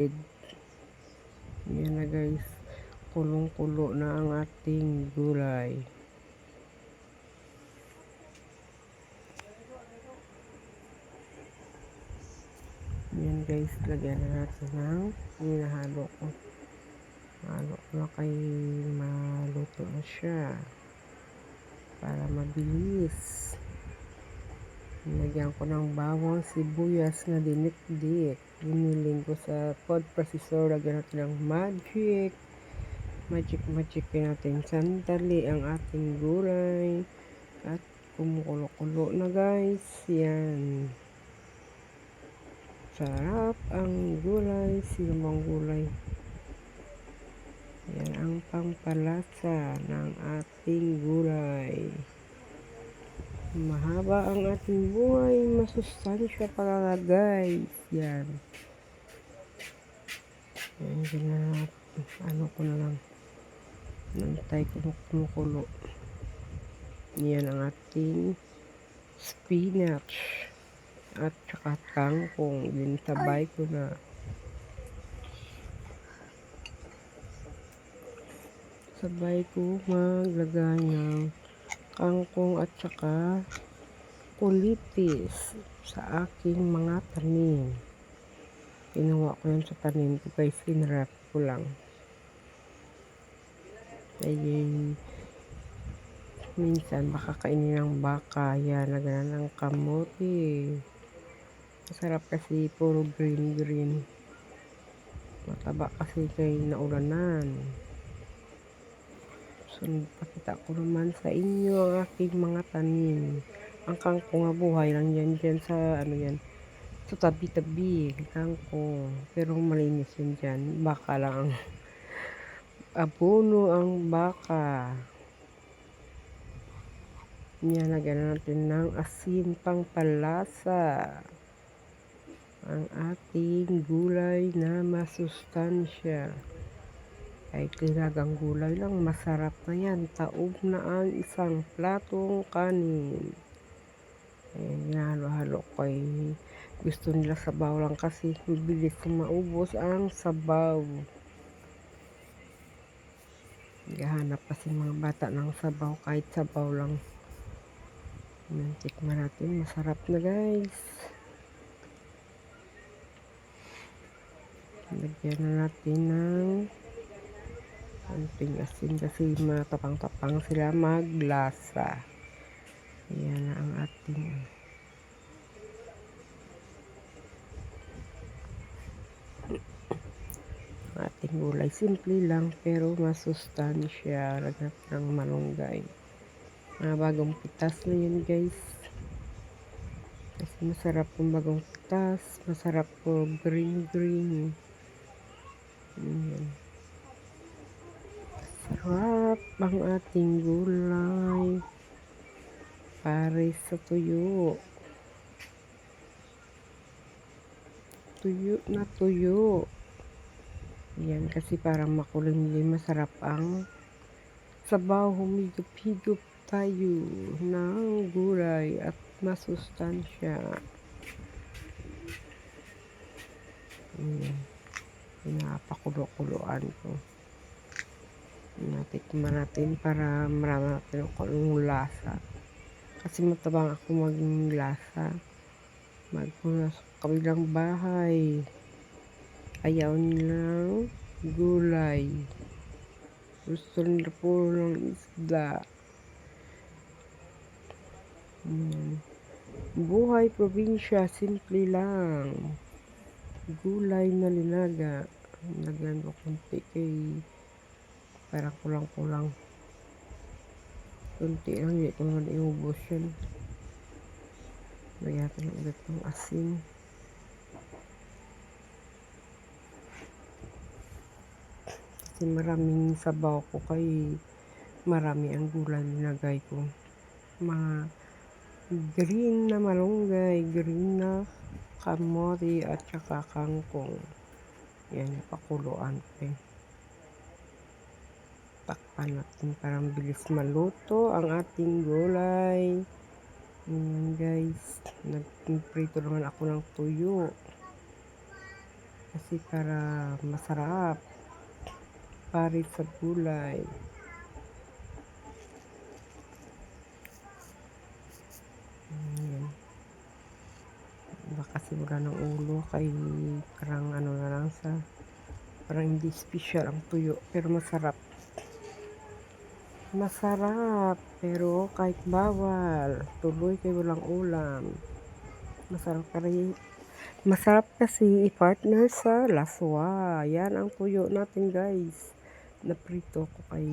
Yan na guys, kulong-kulo na ang ating gulay. Yan guys, lagyan na natin ng hinahalo ko. Halo ko na kay maluto na siya para mabilis. Lagyan ko ng bawang, sibuyas na dinik-dik. Biniling ko sa food processor. Lagyan natin ng magic natin sandali ang ating gulay at kumukulo-kulo na guys. Yan, sarap ang gulay, sinumang gulay. Yan ang pampalasa ng ating gulay. Mahaba ang ating buhay, masustansya pa guys. Yan. Yan, ano ko na lang. Nantay ko kumukulo. Yan ang ating spinach at saka kangkong. Din sabay ko na. Sabay ko maglagay ng kangkong at saka kulitis sa aking mga tanim. Kinuha ko yan sa tanim ko guys, sinrap ko lang. Ayun, minsan baka kainin ng baka. Yan, lagyan ng kamote. Masarap kasi puro green. Mataba kasi kay naulanan. So, pakita ko naman sa inyo ang aking mga tanim. Ang kangkong nga buhay lang dyan sa ano yan. So, tabi-tabi kangkong. Pero malinis yun dyan. Baka lang ang abono ang baka. Yan, lagyan natin ng asin pang palasa. Ang ating gulay na masustansya. Ay kinagang gulay lang, masarap na yan. Taob na ang isang platong kanin. Ayan, hinahalo-halo ko. Gusto nila sabaw lang kasi mabilis maubos ang sabaw. Gahanap kasi mga bata ng sabaw, kahit sabaw lang. Tikman natin, masarap na guys. Lagyan na natin ng konting asin kasi matapang-tapang sila maglasa. Ayan na ang ating gulay. Simple lang pero masustansya. Lagyan ng malunggay. Mga bagong pitas na yun guys. Kasi masarap yung bagong pitas. Masarap po green. Ayan. Sarap ang ating gulay. Pare sa tuyo. Tuyo na tuyo. Yan kasi parang makulimlim, masarap ang sabaw. Humigop-higop tayo ng gulay at masustansya. Pinapakulo-kuloan ko. Natikman natin para marami natin kung lasa. Kasi matabang ako maging lasa. Magmula sa kabilang bahay. Ayaw nilang gulay. Gusto nila puro ng isda. Buhay probinsya, simple lang. Gulay na linaga. Lagyan ko kunti kay parang kulang-kulang. Kunti lang, hindi ko naman iubos yun. Lagyan natin ulit ng asin. Kasi maraming sabaw ko kay marami ang gulay nilagay ko. Mga green na malunggay, green na kamote at saka kangkong. Yan, pakuluan ko. Takpan natin para bilis maluto ang ating gulay. Yan guys, nagprito naman ako ng tuyo. Kasi para masarap. Pares sa gulay. Ayan. Baka kasi wala ng ulo. Kay parang ano na lang sa parang hindi special ang tuyo. Pero masarap. Masarap. Pero kahit bawal. Tuloy kay walang ulam. Masarap ka rin. Masarap kasi i-partner sa laswa. Yan ang tuyo natin guys. Naprito ko kay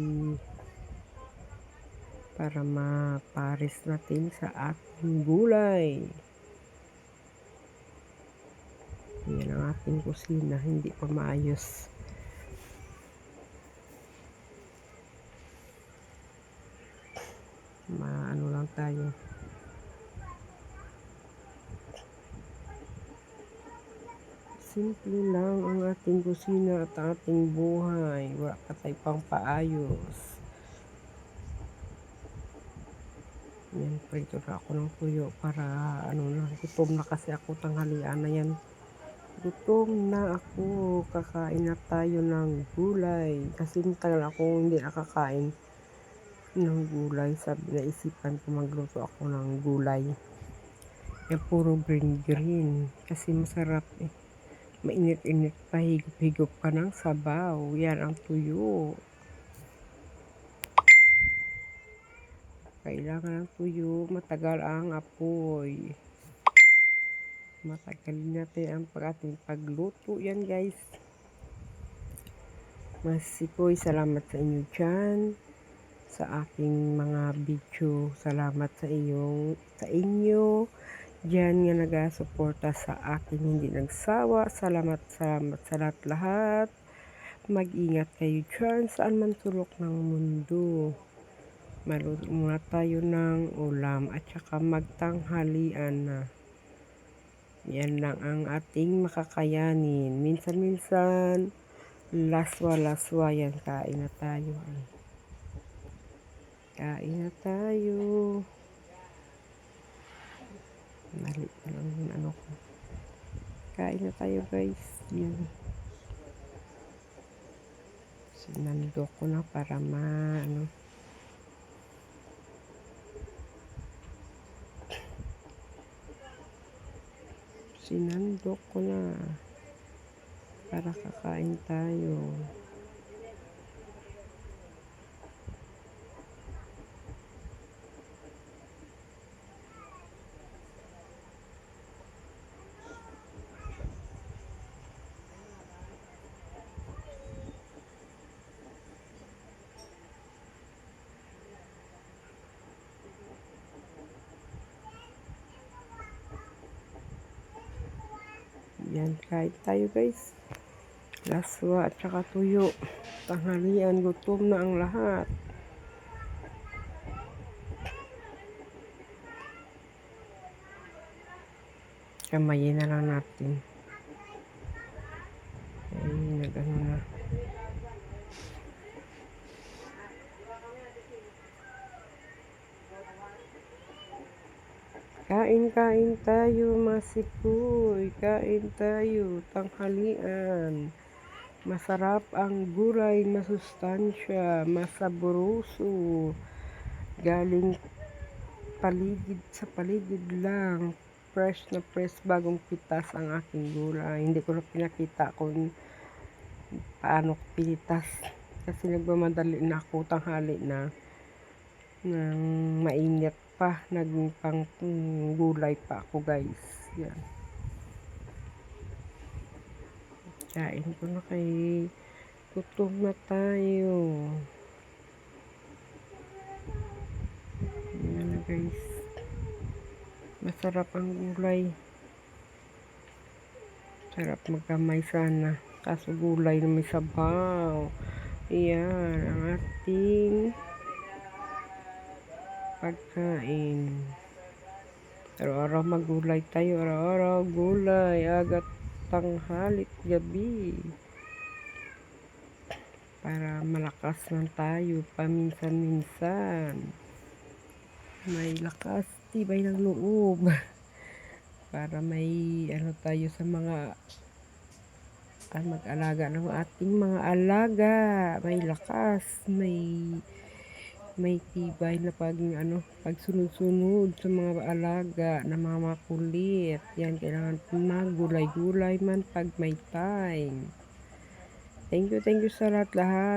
para mapares natin sa ating gulay. Yan ang ating kusina. Hindi pa maayos. Maano lang tayo. Simple lang ang ating kusina at ating buhay. Wala pa tayo pang paayos. Yan, prito na ako ng tuyo para ano na, gutom na kasi ako, tanghalian na yan. Gutom na ako, kakain na tayo ng gulay. Kasi matagal ako hindi nakakain ng gulay. Sabi, naisipan ko magluto ako ng gulay. Yan, puro green. Kasi masarap eh. Mainit-init pa, higop-higop ka ng sabaw. Yan ang tuyo. Kailangan ng tuyo, matagal ang apoy. Matagalin natin ang ating pagluto. Yan guys. Masipoy, salamat sa inyo dyan. Sa aking mga video. Salamat sa inyo. Diyan nga nagasuporta sa akin, hindi nagsawa. Salamat sa lahat. Mag-ingat kayo dyan saan man sulok ng mundo. Maluto muna tayo ng ulam at saka magtanghalian na. Yan lang ang ating makakayanin. Minsan-minsan, laswa-laswa yan. Kain na tayo. Kain na tayo. Mali na lang yung ano ko. Kain na tayo guys. Yan. Sinando ko na para ano. Sinando ko na para kakain tayo. Yan, kain tayo guys. Laswa at saka tuyo. Tanghalian, gutom na ang lahat. Kamayin na lang natin. Ay, nag-ano na. Kain tayo, masipoy. Kain tayo, tanghalian. Masarap ang gulay, masustansya, masaboroso. Galing sa paligid lang. Fresh na fresh, bagong pitas ang aking gulay. Hindi ko na pinakita kung paano ko pinitas. Kasi nagmamadali na ako, tanghali na. Nang mainit pa, naging pang gulay pa ako guys. Yan. Kain ko na kay gutom na tayo. Yan na guys. Masarap ang gulay. Sarap magkamay sana. Kaso gulay na may sabaw. Yan ang ating pagkain. Araw-araw maggulay tayo. Araw-araw gulay. Agat tanghalit gabi. Para malakas lang tayo paminsan-minsan. May lakas, tibay ng loob. Para may ano tayo sa mga mag-alaga ng ating mga alaga. May lakas, may tibay na pagsunod-sunod sa mga alaga na mga makulit. Yan, kailangan magulay-gulay man pag may time. Thank you sa lahat-lahat.